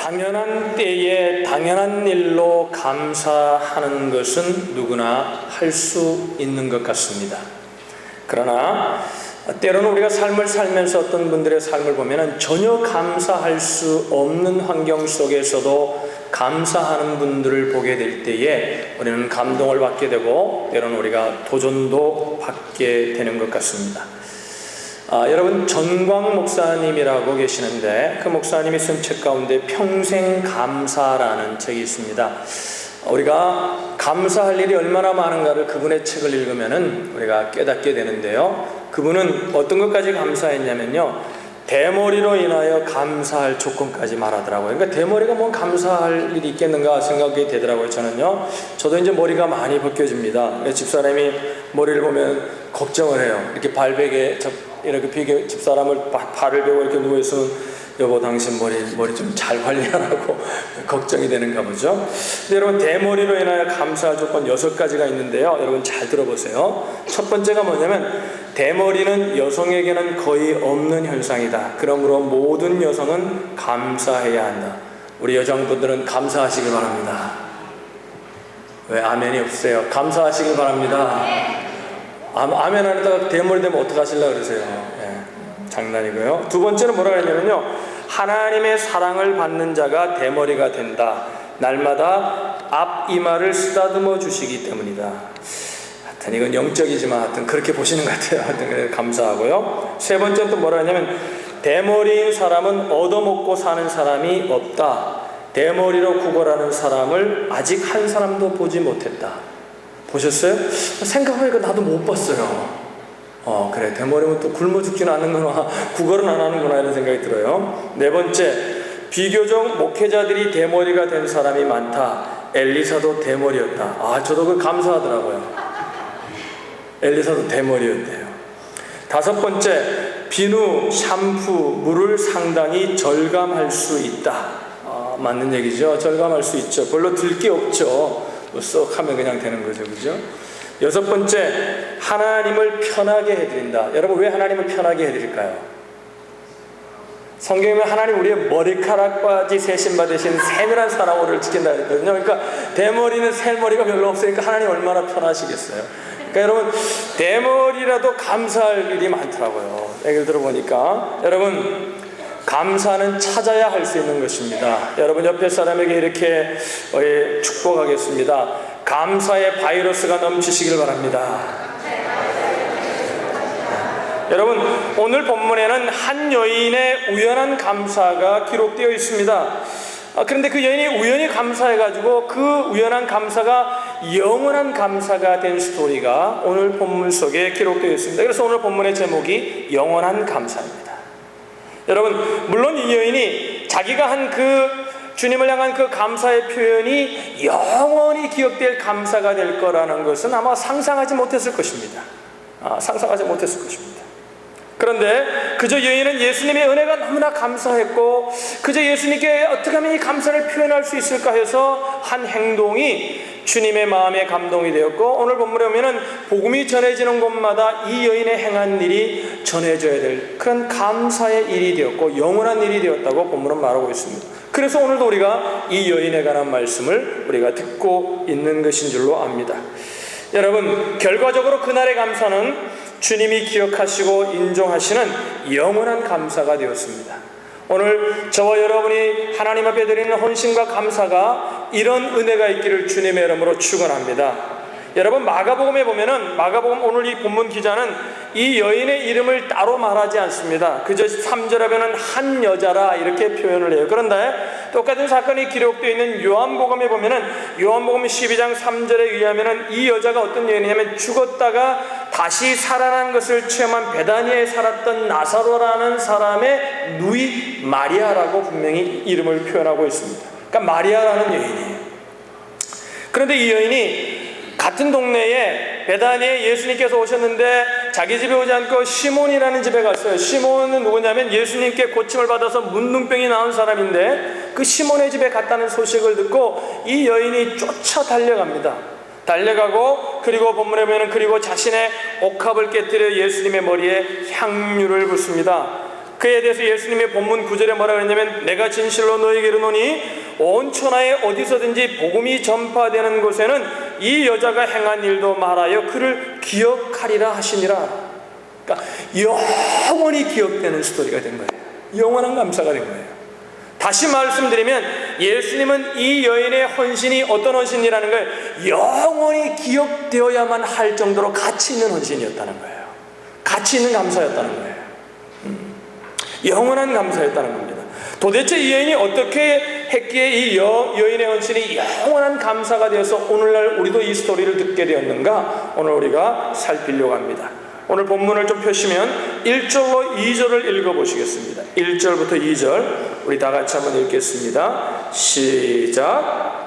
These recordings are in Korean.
당연한 때에 당연한 일로 감사하는 것은 누구나 할 수 있는 것 같습니다. 그러나 때로는 우리가 삶을 살면서 어떤 분들의 삶을 보면 전혀 감사할 수 없는 환경 속에서도 감사하는 분들을 보게 될 때에 우리는 감동을 받게 되고 때로는 우리가 도전도 받게 되는 것 같습니다. 여러분, 전광 목사님이라고 계시는데 그 목사님이 쓴 책 가운데 평생 감사라는 책이 있습니다. 우리가 감사할 일이 얼마나 많은가를 그분의 책을 읽으면 우리가 깨닫게 되는데요, 그분은 어떤 것까지 감사했냐면요, 대머리로 인하여 감사할 조건까지 말하더라고요. 그러니까 대머리가 뭐 감사할 일이 있겠는가 생각이 되더라고요. 저도 이제 머리가 많이 벗겨집니다. 집사람이 머리를 보면 걱정을 해요. 이렇게 발베개 이렇게 비게 집사람을 발을 베고 이렇게 누워있으면 여보 당신 머리 좀 잘 관리하라고 걱정이 되는가 보죠. 근데 여러분, 대머리로 인하여 감사할 조건 6가지가 있는데요, 여러분 잘 들어보세요. 첫 번째가 뭐냐면 대머리는 여성에게는 거의 없는 현상이다. 그러므로 모든 여성은 감사해야 한다. 우리 여성분들은 감사하시길 바랍니다. 왜 아멘이 없으세요? 감사하시길 바랍니다. 아멘 안 했다가 대머리 되면 어떡하실라 그러세요? 장난이고요. 두 번째는 뭐라 그랬냐면요, 하나님의 사랑을 받는 자가 대머리가 된다. 날마다 앞 이마를 쓰다듬어 주시기 때문이다. 하여튼 이건 영적이지만 하여튼 그렇게 보시는 것 같아요. 하여튼 감사하고요. 세 번째는 또 뭐라 하냐면 대머리인 사람은 얻어먹고 사는 사람이 없다. 대머리로 구걸하는 사람을 아직 한 사람도 보지 못했다. 보셨어요? 생각해보니까 나도 못 봤어요. 그래, 대머리면 또 굶어 죽지는 않는구나, 구걸은 안 하는구나, 이런 생각이 들어요. 네 번째, 비교적 목회자들이 대머리가 된 사람이 많다. 엘리사도 대머리였다. 저도 그 감사하더라고요. 엘리사도 대머리였대요. 다섯 번째, 비누, 샴푸, 물을 상당히 절감할 수 있다. 맞는 얘기죠. 절감할 수 있죠. 별로 들 게 없죠. 쏙 하면 그냥 되는 거죠, 그죠? 여섯 번째, 하나님을 편하게 해드린다. 여러분, 왜 하나님을 편하게 해드릴까요? 성경에 하나님 우리의 머리카락까지 세심받으신 세밀한 사랑으로 지킨다 했거든요. 그러니까 대머리는 셀머리가 별로 없으니까 하나님 얼마나 편하시겠어요. 그러니까 여러분, 대머리라도 감사할 일이 많더라고요. 얘기를 들어보니까. 여러분, 감사는 찾아야 할 수 있는 것입니다. 여러분, 옆에 사람에게 이렇게 축복하겠습니다. 감사의 바이러스가 넘치시길 바랍니다. 여러분, 오늘 본문에는 한 여인의 우연한 감사가 기록되어 있습니다. 그런데 그 여인이 우연히 감사해가지고 그 우연한 감사가 영원한 감사가 된 스토리가 오늘 본문 속에 기록되어 있습니다. 그래서 오늘 본문의 제목이 영원한 감사입니다. 여러분, 물론 이 여인이 자기가 한 그 주님을 향한 그 감사의 표현이 영원히 기억될 감사가 될 거라는 것은 아마 상상하지 못했을 것입니다. 상상하지 못했을 것입니다. 그런데 그저 여인은 예수님의 은혜가 너무나 감사했고 그저 예수님께 어떻게 하면 이 감사를 표현할 수 있을까 해서 한 행동이 주님의 마음에 감동이 되었고, 오늘 본문에 보면은 복음이 전해지는 곳마다 이 여인의 행한 일이 전해져야 될 그런 감사의 일이 되었고 영원한 일이 되었다고 본문은 말하고 있습니다. 그래서 오늘도 우리가 이 여인에 관한 말씀을 우리가 듣고 있는 것인 줄로 압니다. 여러분, 결과적으로 그날의 감사는 주님이 기억하시고 인정하시는 영원한 감사가 되었습니다. 오늘 저와 여러분이 하나님 앞에 드리는 헌신과 감사가 이런 은혜가 있기를 주님의 이름으로 축원합니다. 여러분, 마가복음에 보면은 마가복음 오늘 이 본문 기자는 이 여인의 이름을 따로 말하지 않습니다. 그저 3절에 보면 한 여자라 이렇게 표현을 해요. 그런데 똑같은 사건이 기록되어 있는 요한복음에 보면은 요한복음 12장 3절에 의하면은 이 여자가 어떤 여인이냐면 죽었다가 다시 살아난 것을 체험한 베다니아에 살았던 나사로라는 사람의 누이 마리아라고 분명히 이름을 표현하고 있습니다. 그러니까 마리아라는 여인이에요. 그런데 이 여인이 같은 동네에 베다니에 예수님께서 오셨는데 자기 집에 오지 않고 시몬이라는 집에 갔어요. 시몬은 누구냐면 예수님께 고침을 받아서 문둥병이 나온 사람인데 그 시몬의 집에 갔다는 소식을 듣고 이 여인이 쫓아 달려갑니다. 달려가고 그리고 본문에 보면 그리고 자신의 옥합을 깨뜨려 예수님의 머리에 향유를 붓습니다. 그에 대해서 예수님의 본문 9절에 뭐라 그랬냐면 내가 진실로 너에게 이르노니 온 천하에 어디서든지 복음이 전파되는 곳에는 이 여자가 행한 일도 말하여 그를 기억하리라 하시니라. 그러니까 영원히 기억되는 스토리가 된 거예요. 영원한 감사가 된 거예요. 다시 말씀드리면 예수님은 이 여인의 헌신이 어떤 헌신이라는 걸 영원히 기억되어야만 할 정도로 가치 있는 헌신이었다는 거예요. 가치 있는 감사였다는 거예요. 영원한 감사였다는 겁니다. 도대체 이 여인이 어떻게 했기에 이 여인의 헌신이 영원한 감사가 되어서 오늘날 우리도 이 스토리를 듣게 되었는가? 오늘 우리가 살피려고 합니다. 오늘 본문을 좀 펴시면 1절로 2절을 읽어보시겠습니다. 1절부터 2절 우리 다 같이 한번 읽겠습니다. 시작.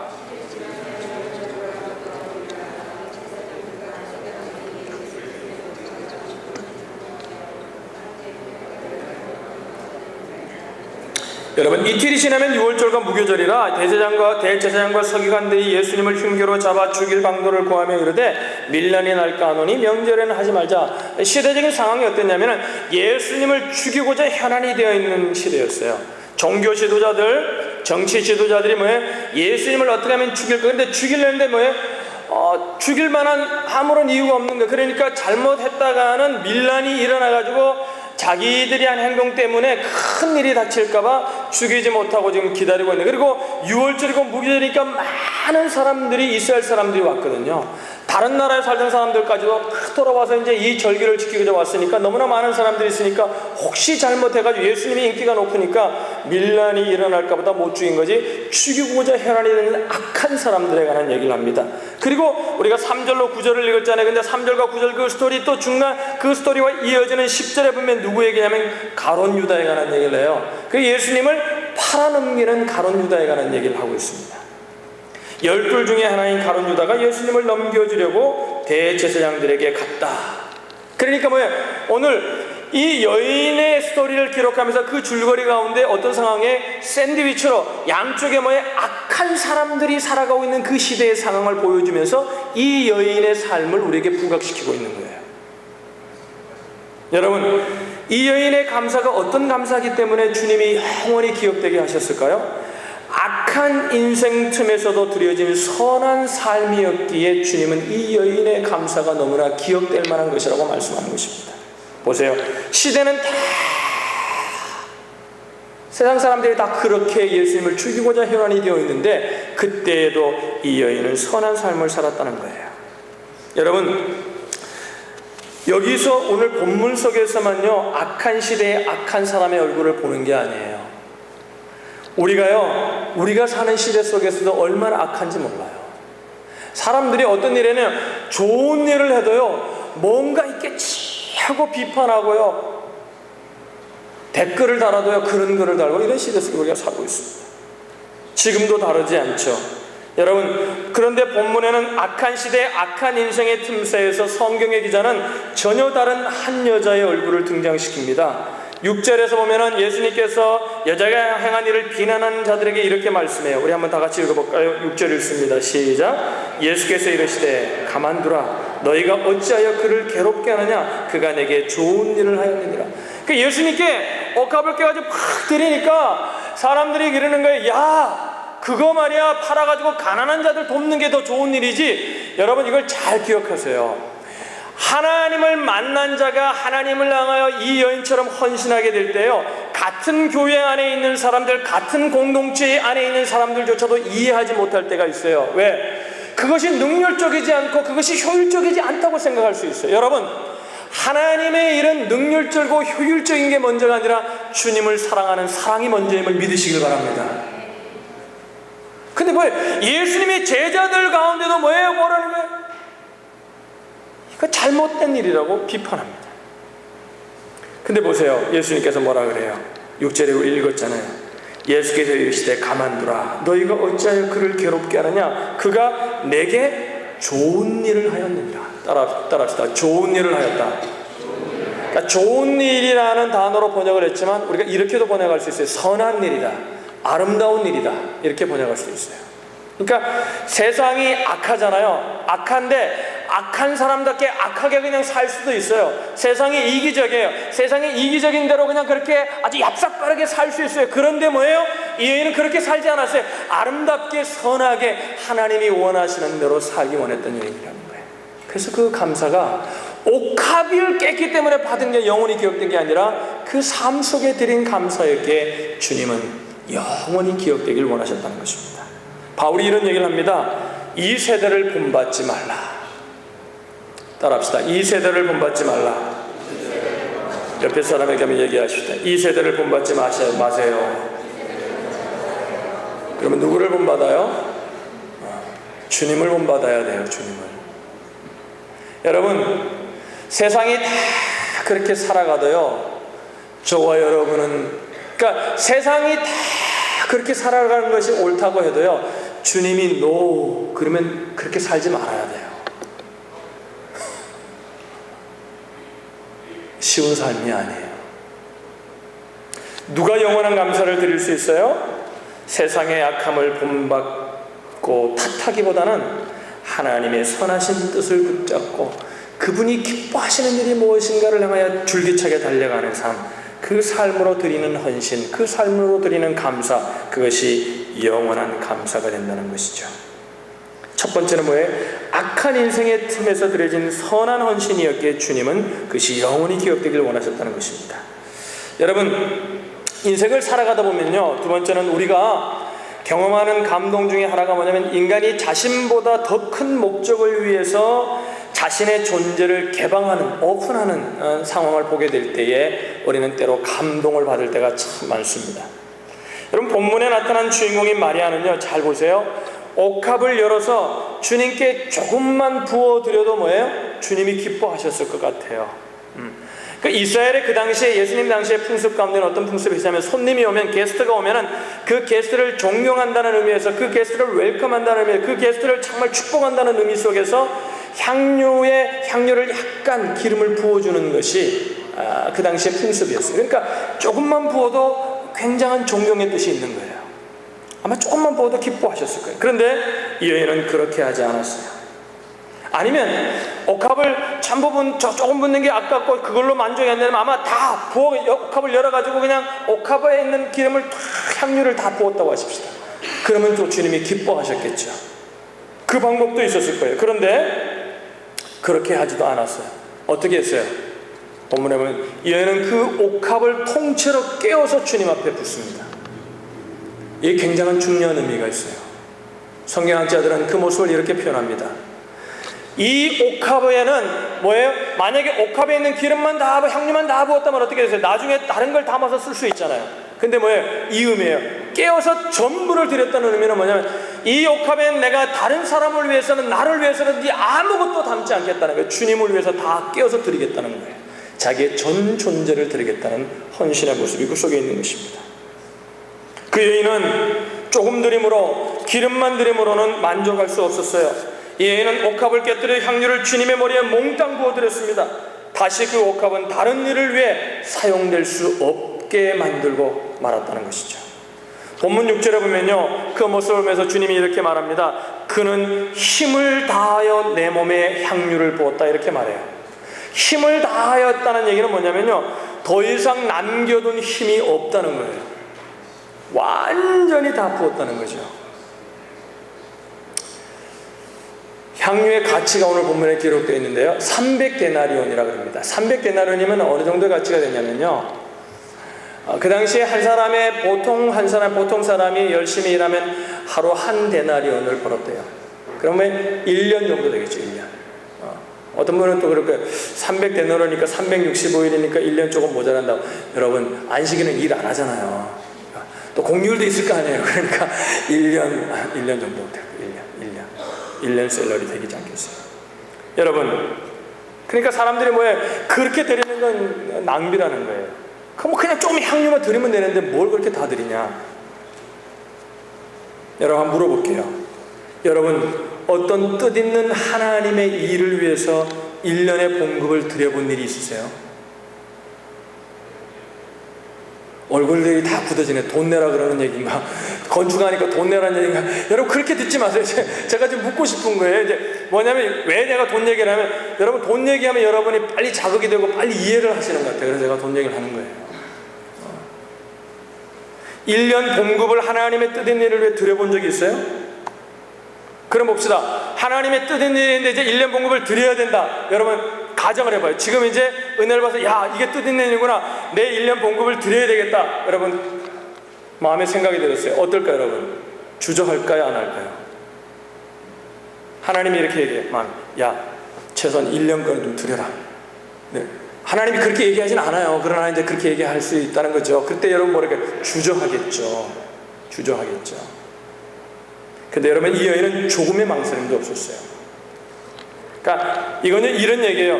여러분, 이틀이 지나면 유월절과 무교절이라 대제사장과 서기관들이 예수님을 흉계로 잡아 죽일 방도를 구하며 이르되 밀란이 날까 하노니 명절에는 하지 말자. 시대적인 상황이 어땠냐면 예수님을 죽이고자 현안이 되어 있는 시대였어요. 종교 지도자들, 정치 지도자들이 예수님을 어떻게 하면 죽일까? 근데 죽이려는데 죽일 만한 아무런 이유가 없는 거예요. 그러니까 잘못했다가는 밀란이 일어나가지고 자기들이 한 행동 때문에 큰 일이 닥칠까봐 죽이지 못하고 지금 기다리고 있는. 그리고 6월절이고 무교절이니까 많은 사람들이, 이스라엘 사람들이 왔거든요. 다른 나라에 살던 사람들까지도 돌아와서 이제 이 절기를 지키고자 왔으니까 너무나 많은 사람들이 있으니까 혹시 잘못해가지고 예수님이 인기가 높으니까 밀란이 일어날까보다 못 죽인 거지 죽이고자 혈안이 되는 악한 사람들에 관한 얘기를 합니다. 그리고 우리가 3절로 9절을 읽었잖아요. 근데 3절과 9절 그 스토리 또 중간 그 스토리와 이어지는 10절에 보면 누구 얘기냐면 가룟 유다에 관한 얘기를 해요. 그 예수님을 팔아넘기는 가룟 유다에 관한 얘기를 하고 있습니다. 12 중에 하나인 가룟 유다가 예수님을 넘겨주려고 대제사장들에게 갔다. 그러니까 오늘 이 여인의 스토리를 기록하면서 그 줄거리 가운데 어떤 상황에 샌드위치로 양쪽에 악한 사람들이 살아가고 있는 그 시대의 상황을 보여주면서 이 여인의 삶을 우리에게 부각시키고 있는 거예요. 여러분, 이 여인의 감사가 어떤 감사이기 때문에 주님이 영원히 기억되게 하셨을까요? 악한 인생 틈에서도 드려진 선한 삶이었기에 주님은 이 여인의 감사가 너무나 기억될 만한 것이라고 말씀하는 것입니다. 보세요. 시대는 다 세상 사람들이 다 그렇게 예수님을 죽이고자 혈안이 되어 있는데 그때에도 이 여인은 선한 삶을 살았다는 거예요. 여러분, 여기서 오늘 본문 속에서만요 악한 시대의 악한 사람의 얼굴을 보는 게 아니에요. 우리가 사는 시대 속에서도 얼마나 악한지 몰라요. 사람들이 어떤 일에는 좋은 일을 해도요 뭔가 이렇게 하고 비판하고요 댓글을 달아도요 그런 글을 달고 이런 시대 속에 우리가 살고 있습니다. 지금도 다르지 않죠. 여러분, 그런데 본문에는 악한 시대 악한 인생의 틈새에서 성경의 기자는 전혀 다른 한 여자의 얼굴을 등장시킵니다. 6절에서 보면은 예수님께서 여자가 행한 일을 비난하는 자들에게 이렇게 말씀해요. 우리 한번 다 같이 읽어볼까요? 6절 읽습니다. 시작. 예수께서 이르시되 가만두라. 너희가 어찌하여 그를 괴롭게 하느냐? 그가 내게 좋은 일을 하였느니라. 그 예수님께 억압을 깨가지고 팍 때리니까 사람들이 그러는 거예요. 야, 그거 말이야 팔아가지고 가난한 자들 돕는 게 더 좋은 일이지. 여러분, 이걸 잘 기억하세요. 하나님을 만난 자가 하나님을 향하여 이 여인처럼 헌신하게 될 때요 같은 교회 안에 있는 사람들, 같은 공동체 안에 있는 사람들조차도 이해하지 못할 때가 있어요. 왜? 그것이 능률적이지 않고 그것이 효율적이지 않다고 생각할 수 있어요. 여러분, 하나님의 일은 능률적이고 효율적인 게 먼저가 아니라 주님을 사랑하는 사랑이 먼저임을 믿으시길 바랍니다. 근데 예수님의 제자들 가운데도 뭐라는 거예요? 그 잘못된 일이라고 비판합니다. 근데 보세요. 예수님께서 뭐라 그래요? 6절에 읽었잖아요. 예수께서 이르시되 가만두라. 너희가 어찌하여 그를 괴롭게 하느냐? 그가 내게 좋은 일을 하였느니라. 따라합시다. 좋은 일을 하였다. 그러니까 좋은 일이라는 단어로 번역을 했지만 우리가 이렇게도 번역할 수 있어요. 선한 일이다. 아름다운 일이다. 이렇게 번역할 수 있어요. 그러니까 세상이 악하잖아요. 악한데 악한 사람답게 악하게 그냥 살 수도 있어요. 세상이 이기적이에요. 세상이 이기적인 대로 그냥 그렇게 아주 얍삭빠르게 살 수 있어요. 그런데 뭐예요? 이 여인은 그렇게 살지 않았어요. 아름답게 선하게 하나님이 원하시는 대로 살기 원했던 여인이라는 거예요. 그래서 그 감사가 옥합을 깼기 때문에 받은 게 영원히 기억된 게 아니라 그 삶 속에 드린 감사였기에 주님은 영원히 기억되길 원하셨다는 것입니다. 바울이 이런 얘기를 합니다. 이 세대를 본받지 말라. 따라합시다. 이 세대를 본받지 말라. 옆에 사람에게 한번 얘기하십시다. 이 세대를 본받지 마세요. 그러면 누구를 본받아요? 주님을 본받아야 돼요. 주님을. 여러분, 세상이 다 그렇게 살아가도요, 저와 여러분은, 그러니까 세상이 다 그렇게 살아가는 것이 옳다고 해도요, 주님이 노 그러면 그렇게 살지 말아야 돼요. 쉬운 삶이 아니에요. 누가 영원한 감사를 드릴 수 있어요? 세상의 약함을 본받고 탓하기보다는 하나님의 선하신 뜻을 붙잡고 그분이 기뻐하시는 일이 무엇인가를 향하여 줄기차게 달려가는 삶, 그 삶으로 드리는 헌신, 그 삶으로 드리는 감사, 그것이 영원한 감사가 된다는 것이죠. 첫 번째는 뭐예요? 악한 인생의 틈에서 드려진 선한 헌신이었기에 주님은 그것이 영원히 기억되길 원하셨다는 것입니다. 여러분, 인생을 살아가다 보면요, 두 번째는 우리가 경험하는 감동 중에 하나가 뭐냐면, 인간이 자신보다 더 큰 목적을 위해서 자신의 존재를 개방하는, 오픈하는 상황을 보게 될 때에 우리는 때로 감동을 받을 때가 참 많습니다. 여러분, 본문에 나타난 주인공인 마리아는요, 잘 보세요. 옥합을 열어서 주님께 조금만 부어드려도 뭐예요? 주님이 기뻐하셨을 것 같아요. 그러니까 이스라엘의 그 당시에, 예수님 당시의 풍습 가운데는 어떤 풍습이 있냐면, 손님이 오면, 게스트가 오면은 그 게스트를 존경한다는 의미에서, 그 게스트를 웰컴한다는 의미에서, 그 게스트를 정말 축복한다는 의미 속에서 향유를 약간 기름을 부어주는 것이 그 당시의 풍습이었어요. 그러니까 조금만 부어도 굉장한 존경의 뜻이 있는 거예요. 아마 조금만 부어도 기뻐하셨을 거예요. 그런데 이 여인은 그렇게 하지 않았어요. 아니면 옥합을 전부 조금 붓는 게 아깝고 그걸로 만족이 안 되면 아마 다 옥합을 열어가지고 그냥 옥합에 있는 기름을 향유를 다 부었다고 하십시다. 그러면 또 주님이 기뻐하셨겠죠. 그 방법도 있었을 거예요. 그런데 그렇게 하지도 않았어요. 어떻게 했어요? 본문에 보면 이 여인은 그 옥합을 통째로 깨워서 주님 앞에 붓습니다. 이게 굉장한 중요한 의미가 있어요. 성경학자들은 그 모습을 이렇게 표현합니다. 이 옥합에는 뭐예요? 만약에 옥합에 있는 기름만 다, 향유만 다 부었다면 어떻게 되세요? 나중에 다른 걸 담아서 쓸 수 있잖아요. 근데 뭐예요? 이 의미예요. 깨어서 전부를 드렸다는 의미는 뭐냐면, 이 옥합엔 내가 다른 사람을 위해서는, 나를 위해서는 아무것도 담지 않겠다는 거예요. 주님을 위해서 다 깨어서 드리겠다는 거예요. 자기의 전 존재를 드리겠다는 헌신의 모습이 그 속에 있는 것입니다. 그 여인은 조금 드림으로, 기름만 드림으로는 만족할 수 없었어요. 이 여인은 옥합을 깨뜨려 향유를 주님의 머리에 몽땅 부어드렸습니다. 다시 그 옥합은 다른 일을 위해 사용될 수 없게 만들고 말았다는 것이죠. 본문 6절에 보면요, 그 모습을 보면서 주님이 이렇게 말합니다. 그는 힘을 다하여 내 몸에 향유를 부었다, 이렇게 말해요. 힘을 다하였다는 얘기는 뭐냐면요, 더 이상 남겨둔 힘이 없다는 거예요. 완전히 다 부었다는 거죠. 향유의 가치가 오늘 본문에 기록되어 있는데요, 300데나리온이라고 합니다. 300데나리온이면 어느 정도의 가치가 되냐면요, 그 당시에 보통 사람이 열심히 일하면 하루 한 데나리온을 벌었대요. 그러면 1년 정도 되겠죠. 1년. 어떤 분은 또 그렇게 300데나리온이니까 365일이니까 1년 조금 모자란다고. 여러분, 안식일은 일 안 하잖아요. 또 공휴일도 있을 거 아니에요. 그러니까 1년 정도 되고, 1년 셀러리 되지 않겠어요? 여러분, 그러니까 사람들이 뭐예요? 그렇게 드리는 건 낭비라는 거예요. 그냥 조금 향유만 드리면 되는데 뭘 그렇게 다 드리냐? 여러분, 한번 물어볼게요. 여러분, 어떤 뜻있는 하나님의 일을 위해서 1년의 봉급을 드려본 일이 있으세요? 얼굴들이 다 굳어지네. 돈 내라 그러는 얘기인가? 건축하니까 돈 내라는 얘기인가? 여러분, 그렇게 듣지 마세요. 제가 지금 묻고 싶은 거예요. 이제 뭐냐면 왜 내가 돈 얘기를 하면 여러분 돈 얘기하면 여러분이 빨리 자극이 되고 빨리 이해를 하시는 것 같아요. 그래서 제가 돈 얘기를 하는 거예요. 1년 봉급을 하나님의 뜻인 일을 위해 드려본 적이 있어요? 그럼 봅시다. 하나님의 뜻인 일인데 이제 1년 봉급을 드려야 된다. 여러분 가정을 해봐요. 지금 이제 은혜를 봐서 야 이게 뜻인 일이구나. 내 1년 봉급을 드려야 되겠다. 여러분 마음에 생각이 들었어요. 어떨까요 여러분? 주저할까요 안 할까요? 하나님이 이렇게 얘기해요. 야 최소한 1년간 좀 드려라. 네. 하나님이 그렇게 얘기하진 않아요. 그러나 이제 그렇게 얘기할 수 있다는 거죠. 그때 여러분 뭐랄까 주저하겠죠. 주저하겠죠. 근데 여러분 이 여인은 조금의 망설임도 없었어요. 그러니까 이거는 이런 얘기예요.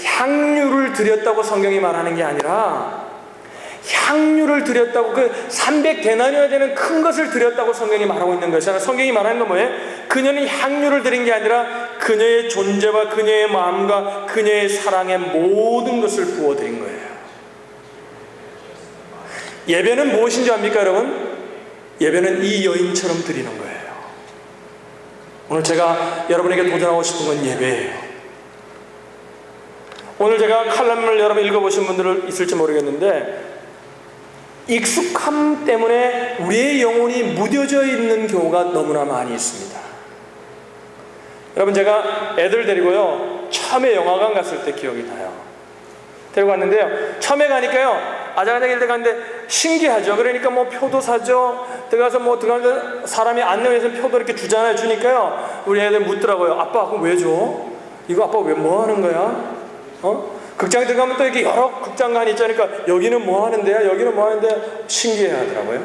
향유를 드렸다고 성경이 말하는 게 아니라 향유를 드렸다고 그 300데나리온이 되는 큰 것을 드렸다고 성경이 말하고 있는 것이잖아요. 성경이 말하는 건 뭐예요? 그녀는 향유를 드린 게 아니라 그녀의 존재와 그녀의 마음과 그녀의 사랑의 모든 것을 부어드린 거예요. 예배는 무엇인지 압니까 여러분? 예배는 이 여인처럼 드리는 거예요. 오늘 제가 여러분에게 도전하고 싶은 건 예배예요. 오늘 제가 칼럼을 여러분 읽어보신 분들 있을지 모르겠는데 익숙함 때문에 우리의 영혼이 무뎌져 있는 경우가 너무나 많이 있습니다. 여러분 제가 애들 데리고요 처음에 영화관 갔을 때 기억이 나요. 데리고 갔는데요 처음에 가니까요 아장아장일 때 갔는데 신기하죠. 그러니까 뭐 표도 사죠. 들어가서 뭐 들어가는데 사람이 안내해서 표도 이렇게 주잖아요. 주니까요 우리 애들 묻더라고요. 아빠 그럼 왜 줘? 이거 아빠 왜 뭐 하는 거야? 극장에 들어가면 또 이렇게 여러 극장관이 있자니까 여기는 뭐 하는 데야? 여기는 뭐 하는 데야? 신기해 하더라고요.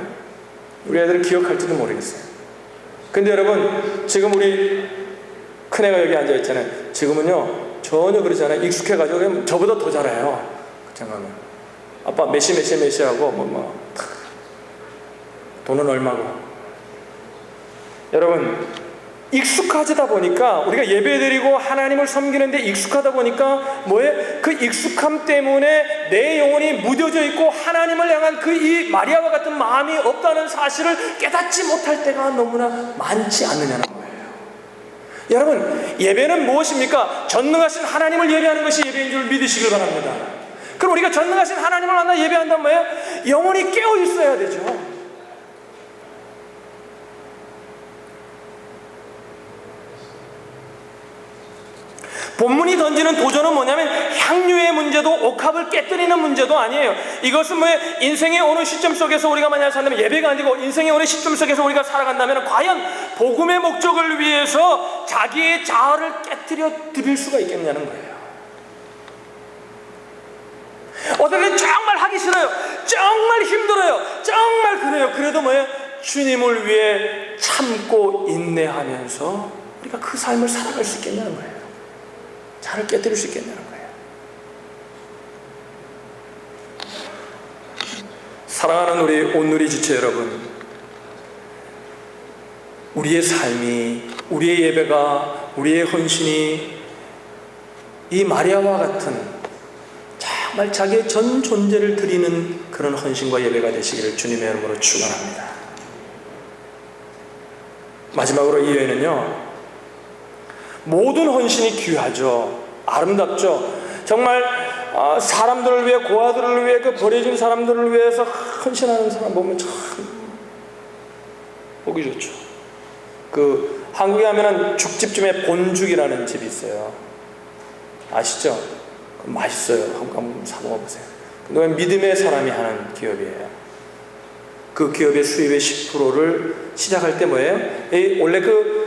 우리 애들은 기억할지도 모르겠어요. 근데 여러분 지금 우리 큰애가 여기 앉아있잖아요. 지금은요 전혀 그러지 않아요. 익숙해가지고 그냥 저보다 더 잘해요. 극장 가면 아빠 몇 시 하고 돈은 얼마고. 여러분 익숙하다 보니까 우리가 예배드리고 하나님을 섬기는데 익숙하다 보니까 뭐예요? 그 익숙함 때문에 내 영혼이 무뎌져 있고 하나님을 향한 그 이 마리아와 같은 마음이 없다는 사실을 깨닫지 못할 때가 너무나 많지 않느냐는 거예요. 여러분 예배는 무엇입니까? 전능하신 하나님을 예배하는 것이 예배인 줄 믿으시길 바랍니다. 그럼 우리가 전능하신 하나님을 만나 예배한다면 뭐예요? 영혼이 깨어 있어야 되죠. 본문이 던지는 도전은 뭐냐면 향유의 문제도 옥합을 깨뜨리는 문제도 아니에요. 이것은 뭐예요? 인생의 어느 시점 속에서 우리가 만약 산다면 예배가 아니고 인생의 어느 시점 속에서 우리가 살아간다면 과연 복음의 목적을 위해서 자기의 자아를 깨뜨려 드릴 수가 있겠냐는 거예요. 어떻게 정말 하기 싫어요. 정말 힘들어요. 정말 그래요. 그래도 뭐예요? 주님을 위해 참고 인내하면서 우리가 그 삶을 살아갈 수 있겠냐는 거예요. 자를 깨뜨릴 수 있겠냐는 거예요. 사랑하는 우리 온누리 지체 여러분, 우리의 삶이, 우리의 예배가, 우리의 헌신이 이 마리아와 같은 정말 자기의 전 존재를 드리는 그런 헌신과 예배가 되시기를 주님의 이름으로 축원합니다. 마지막으로 이 여인은요, 모든 헌신이 귀하죠. 아름답죠. 정말 사람들을 위해, 고아들을 위해, 그 버려진 사람들을 위해서 헌신하는 사람 보면 참 보기 좋죠. 그 한국에 하면은 죽집 중에 본죽이라는 집이 있어요. 아시죠? 맛있어요. 한번 사 먹어보세요. 근데 믿음의 사람이 하는 기업이에요. 그 기업의 수입의 10%를 시작할 때 뭐예요? 원래 그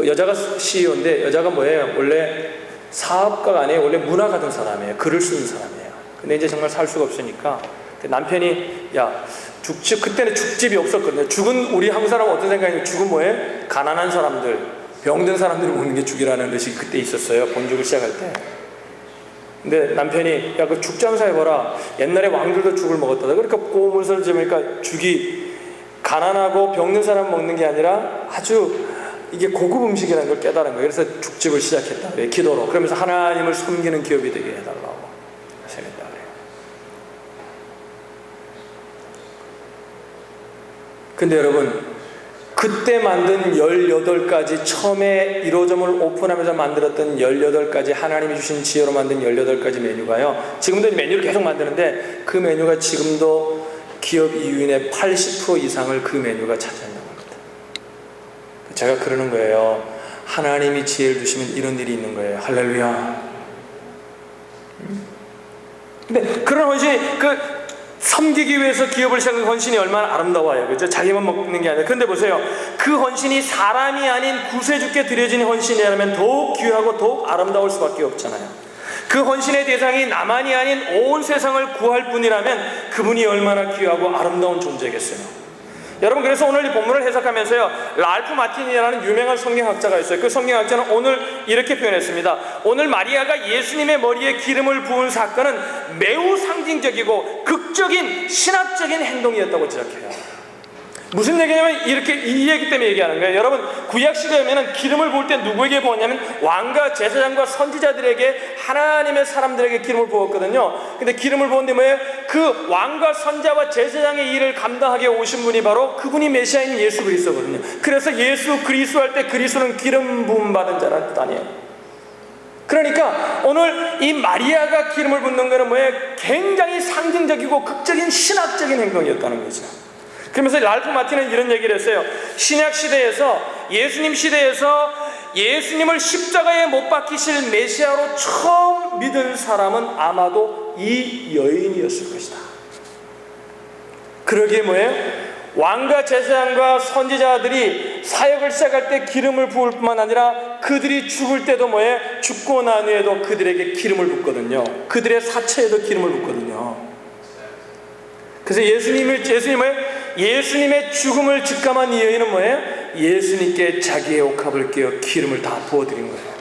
여자가 CEO인데 여자가 뭐예요? 원래 사업가가 아니에요. 원래 문화 가진 사람이에요. 글을 쓰는 사람이에요. 근데 이제 정말 살 수가 없으니까 남편이 야 죽집, 그때는 죽집이 없었거든요. 죽은 우리 한국 사람은 어떤 생각이냐면 죽은 뭐예요? 가난한 사람들, 병든 사람들이 먹는 게 죽이라는 것이 그때 있었어요. 본죽을 시작할 때. 근데 남편이 야 그 죽 장사 해봐라. 옛날에 왕들도 죽을 먹었다. 그러니까 고문서를 지으니까 죽이 가난하고 병든 사람 먹는 게 아니라 아주 이게 고급 음식이라는 걸 깨달은 거예요. 그래서 죽집을 시작했다. 왜? 기도로. 그러면서 하나님을 섬기는 기업이 되게 해달라고 하셨다 그래요. 근데 여러분 그때 만든 18가지, 처음에 1호점을 오픈하면서 만들었던 18가지, 하나님이 주신 지혜로 만든 18가지 메뉴가요, 지금도 메뉴를 계속 만드는데 그 메뉴가 지금도 기업 이윤의 80% 이상을 그 메뉴가 차지한다고 합니다. 제가 그러는 거예요. 하나님이 지혜를 주시면 이런 일이 있는 거예요. 할렐루야. 근데 그런 헌신이, 섬기기 위해서 기업을 시작한 헌신이 얼마나 아름다워요. 그죠? 자기만 먹는 게 아니라. 그런데 보세요. 그 헌신이 사람이 아닌 구세주께 드려진 헌신이라면 더욱 귀하고 더욱 아름다울 수밖에 없잖아요. 그 헌신의 대상이 나만이 아닌 온 세상을 구할 분이라면 그분이 얼마나 귀하고 아름다운 존재겠어요. 여러분, 그래서 오늘 이 본문을 해석하면서요, 랄프 마틴이라는 유명한 성경학자가 있어요. 그 성경학자는 오늘 이렇게 표현했습니다. 오늘 마리아가 예수님의 머리에 기름을 부은 사건은 매우 상징적이고 극적인 신학적인 행동이었다고 지적해요. 무슨 얘기냐면 이렇게, 이 얘기 때문에 얘기하는 거예요. 여러분, 구약시대에는 기름을 부을 때 누구에게 부었냐면 왕과 제사장과 선지자들에게, 하나님의 사람들에게 기름을 부었거든요. 근데 기름을 부었는데 뭐예요? 그 왕과 선자와 제사장의 일을 감당하게 오신 분이 바로 그분이 메시아인 예수 그리스도거든요. 그래서 예수 그리스도 할 때 그리스도는 기름 부음 받은 자라는 뜻 아니에요. 그러니까 오늘 이 마리아가 기름을 붓는 것은 뭐예요? 굉장히 상징적이고 극적인 신학적인 행동이었다는 거죠. 그러면서 랄프 마틴은 이런 얘기를 했어요. 신약 시대에서, 예수님 시대에서 예수님을 십자가에 못 박히실 메시아로 처음 믿은 사람은 아마도 이 여인이었을 것이다. 그러기에 뭐예요? 왕과 제사장과 선지자들이 사역을 시작할 때 기름을 부을 뿐만 아니라 그들이 죽을 때도 뭐예요? 죽고 난 후에도 그들에게 기름을 붓거든요. 그들의 사체에도 기름을 붓거든요. 그래서 예수님의 죽음을 직감한 이 여인은 뭐예요? 예수님께 자기의 옥합을 깨어 기름을 다 부어드린 거예요.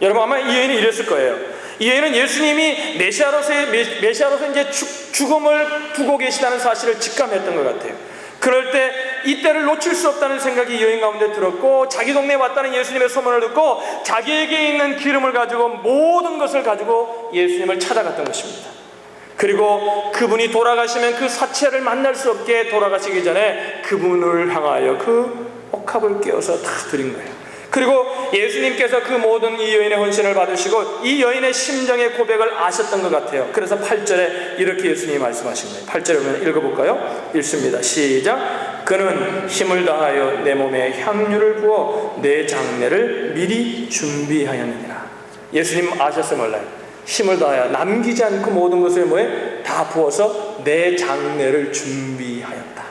여러분, 아마 이 여인은 이랬을 거예요. 이 여인은 예수님이 메시아로서 이제 죽음을 두고 계시다는 사실을 직감했던 것 같아요. 그럴 때 이때를 놓칠 수 없다는 생각이 이 여인 가운데 들었고, 자기 동네에 왔다는 예수님의 소문을 듣고 자기에게 있는 기름을 가지고 모든 것을 가지고 예수님을 찾아갔던 것입니다. 그리고 그분이 돌아가시면 그 사체를 만날 수 없게 돌아가시기 전에 그분을 향하여 그 옥합을 깨어서 다 드린 거예요. 그리고 예수님께서 그 모든 이 여인의 헌신을 받으시고 이 여인의 심정의 고백을 아셨던 것 같아요. 그래서 8절에 이렇게 예수님이 말씀하신 거예요. 8절에 보면 읽어볼까요? 읽습니다. 시작. 그는 힘을 다하여 내 몸에 향유를 부어 내 장례를 미리 준비하였느니라. 예수님 아셨어요, 몰라요? 힘을 다하여 남기지 않고 모든 것을 뭐에 다 부어서 내 장례를 준비하였다.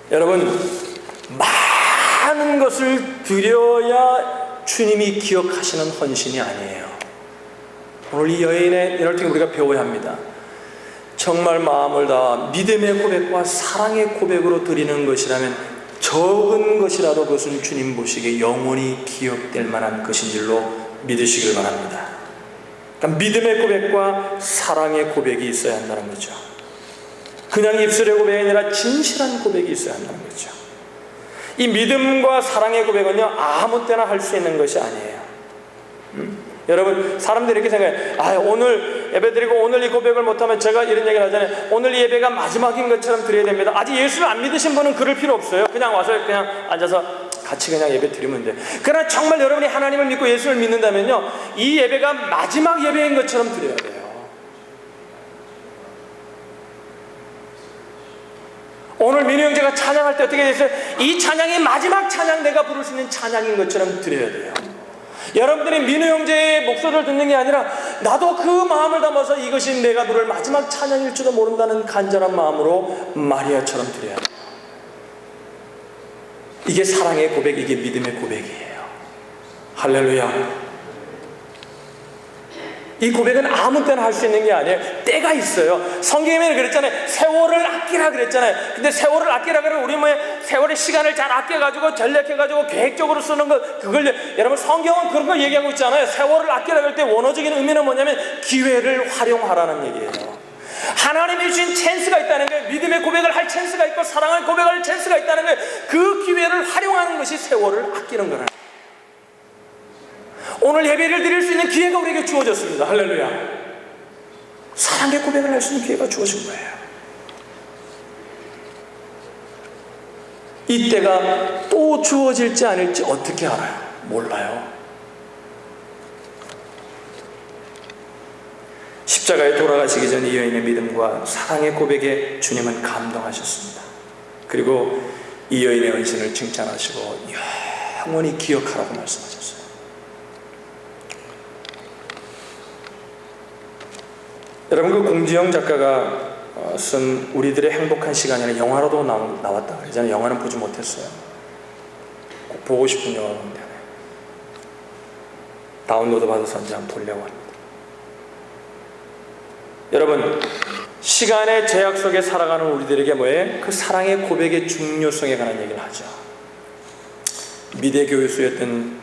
여러분, 많은 것을 드려야 주님이 기억하시는 헌신이 아니에요. 오늘 이 여인의 이럴 때 우리가 배워야 합니다. 정말 마음을 다하 믿음의 고백과 사랑의 고백으로 드리는 것이라면 적은 것이라도 그것은 주님 보시기에 영원히 기억될 만한 것인 줄로 믿으시길 바랍니다. 그러니까 믿음의 고백과 사랑의 고백이 있어야 한다는 거죠. 그냥 입술의 고백이 아니라 진실한 고백이 있어야 한다는 거죠. 이 믿음과 사랑의 고백은요, 아무 때나 할 수 있는 것이 아니에요. 여러분, 사람들이 이렇게 생각해요. 오늘 예배 드리고 오늘 이 고백을 못하면, 제가 이런 얘기를 하잖아요. 오늘 이 예배가 마지막인 것처럼 드려야 됩니다. 아직 예수를 안 믿으신 분은 그럴 필요 없어요. 그냥 와서 그냥 앉아서 같이 그냥 예배 드리면 돼요. 그러나 정말 여러분이 하나님을 믿고 예수를 믿는다면요, 이 예배가 마지막 예배인 것처럼 드려야 돼요. 오늘 민우 형제가 찬양할 때 어떻게 됐어요? 이 찬양이 마지막 찬양, 내가 부를 수 있는 찬양인 것처럼 드려야 돼요. 여러분들이 민우 형제의 목소리를 듣는 게 아니라 나도 그 마음을 담아서 이것이 내가 부를 마지막 찬양일지도 모른다는 간절한 마음으로 마리아처럼 드려야 돼요. 이게 사랑의 고백, 이게 믿음의 고백이에요. 할렐루야. 이 고백은 아무 때나 할 수 있는 게 아니에요. 때가 있어요. 성경에는 그랬잖아요. 세월을 아끼라 그랬잖아요. 근데 세월을 아끼라 그러면 우리 세월의 시간을 잘 아껴가지고 전략해가지고 계획적으로 쓰는 것, 그걸 여러분 성경은 그런 거 얘기하고 있잖아요. 세월을 아끼라 그럴 때 원어적인 의미는 뭐냐면 기회를 활용하라는 얘기예요. 하나님이 주신 찬스가 있다는 거예요. 믿음의 고백을 할 찬스가 있고 사랑의 고백을 할 찬스가 있다는 거예요. 그 기회를 활용하는 것이 세월을 아끼는 거라는 거예요. 오늘 예배를 드릴 수 있는 기회가 우리에게 주어졌습니다. 할렐루야. 사랑의 고백을 할 수 있는 기회가 주어진 거예요. 이때가 또 주어질지 아닐지 어떻게 알아요? 몰라요. 십자가에 돌아가시기 전 이 여인의 믿음과 사랑의 고백에 주님은 감동하셨습니다. 그리고 이 여인의 헌신을 칭찬하시고 영원히 기억하라고 말씀하셨어요. 여러분, 그 공지영 작가가 쓴 우리들의 행복한 시간이라는 영화로도 나왔다 그러잖아요. 영화는 보지 못했어요. 꼭 보고 싶은 영화인데 다운로드 받아서 이제 한번 보려고 합니다. 여러분, 시간의 제약 속에 살아가는 우리들에게 뭐예요? 그 사랑의 고백의 중요성에 관한 얘기를 하죠. 미대 교수였던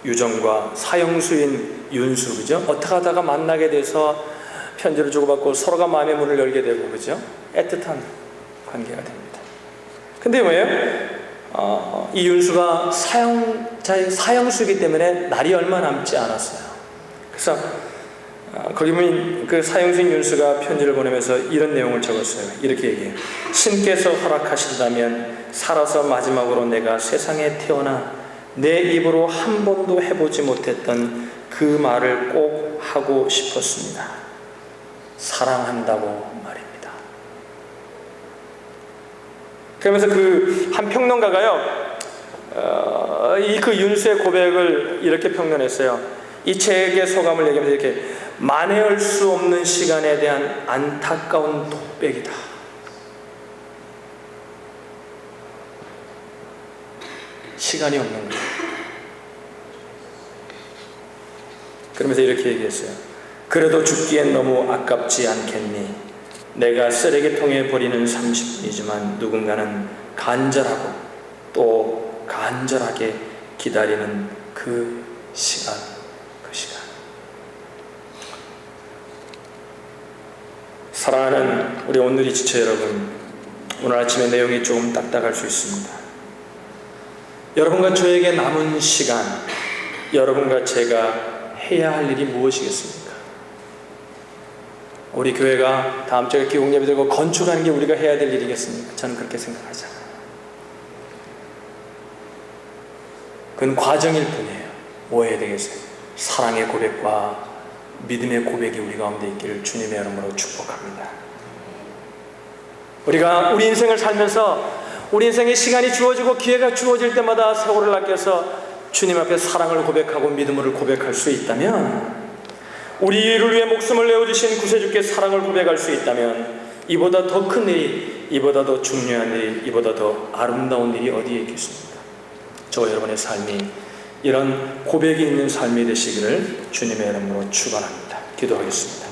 유정과 사형수인 윤수, 그죠? 어떻게 하다가 만나게 돼서 편지를 주고받고 서로가 마음의 문을 열게 되고, 그죠? 애틋한 관계가 됩니다. 근데 뭐예요? 이 윤수가 사형수이기 때문에 날이 얼마 남지 않았어요. 그래서 거기 보면 그 사형수인 윤수가 편지를 보내면서 이런 내용을 적었어요. 이렇게 얘기해요. 신께서 허락하신다면 살아서 마지막으로 내가 세상에 태어나 내 입으로 한 번도 해보지 못했던 그 말을 꼭 하고 싶었습니다. 사랑한다고 말입니다. 그러면서 그 한 평론가가요, 그 윤수의 고백을 이렇게 평론했어요. 이 책의 소감을 얘기하면서 이렇게, 만회할 수 없는 시간에 대한 안타까운 독백이다. 시간이 없는 거예요. 그러면서 이렇게 얘기했어요. 그래도 죽기엔 너무 아깝지 않겠니? 내가 쓰레기통에 버리는 30분이지만 누군가는 간절하고 또 간절하게 기다리는 그 시간. 사랑하는 우리 오늘이 지체 여러분, 오늘 아침에 내용이 조금 딱딱할 수 있습니다. 여러분과 저에게 남은 시간, 여러분과 제가 해야 할 일이 무엇이겠습니까? 우리 교회가 다음 주에 기공예배 들고 건축하는 게 우리가 해야 될 일이겠습니까? 저는 그렇게 생각하지 않아요. 그건 과정일 뿐이에요. 뭐 해야 되겠어요? 사랑의 고백과 믿음의 고백이 우리 가운데 있기를 주님의 이름으로 축복합니다. 우리가 우리 인생을 살면서 우리 인생에 시간이 주어지고 기회가 주어질 때마다 세월을 아껴서 주님 앞에 사랑을 고백하고 믿음을 고백할 수 있다면, 우리를 위해 목숨을 내어주신 구세주께 사랑을 고백할 수 있다면, 이보다 더 큰 일이, 이보다 더 중요한 일이, 이보다 더 아름다운 일이 어디에 있겠습니까? 저와 여러분의 삶이 이런 고백이 있는 삶이 되시기를 주님의 이름으로 축원합니다. 기도하겠습니다.